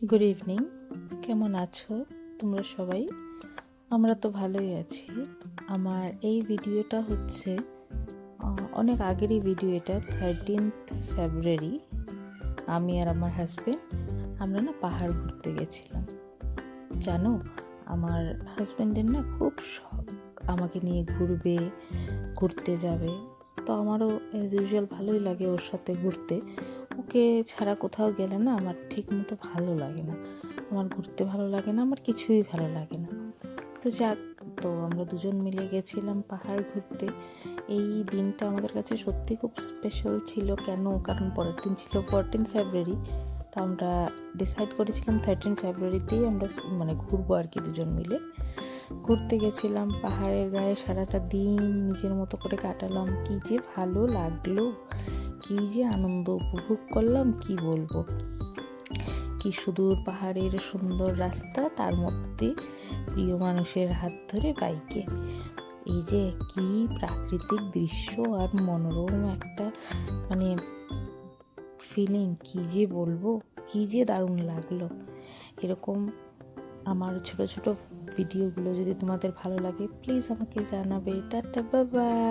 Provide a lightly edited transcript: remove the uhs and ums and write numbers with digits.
Good evening. কেমন আছো তোমরা সবাই? আমরা তো ভালোই আছি। আমার এই ভিডিওটা হচ্ছে অনেক আগেরই ভিডিও। এটা 13th ফেব্রুয়ারি। আমি আর আমার হাজব্যান্ড আমরা না পাহাড় ঘুরতে গেছিলাম। জানো, আমার হাজব্যান্ডের না খুব শখ আমাকে নিয়ে ঘুরতে যাবে। তো আমারও অ্যাজ ইউজুয়াল ভালোই লাগে ওর সাথে ঘুরতে। ওকে ছাড়া কোথাও গেলে না আমার ঠিক মতো ভালো লাগে না। আমার ঘুরতে ভালো লাগে না, আমার কিছুই ভালো লাগে না। তো যাক, তো আমরা দুজন মিলে গেছিলাম পাহাড় ঘুরতে। এই দিনটা আমাদের কাছে সত্যি খুব স্পেশাল ছিল। কেন? কারণ পরের দিন ছিল 14 ফেব্রুয়ারি। তো আমরা ডিসাইড করেছিলাম 13 ফেব্রুয়ারিতেই আমরা ঘুরবো আর কি। দুজন মিলে ঘুরতে গেছিলাম পাহাড়ের গায়ে। সারাটা দিন নিজের মতো করে কাটালাম। কি যে ভালো লাগলো, কি যে আনন্দ উপভোগ করলাম, কি বলবো। কি সুদূর পাহাড়ের সুন্দর রাস্তা, তার মধ্যে প্রিয় মানুষের হাত ধরে বাইকে। এই যে কি প্রাকৃতিক দৃশ্য আর মনোরম একটা ফিলিং, কি যে বলবো, কি যে দারুণ লাগলো। এরকম আমার ছোট ছোট ভিডিওগুলো যদি তোমাদের ভালো লাগে প্লিজ আমাকে জানাবে। Tata, bye bye.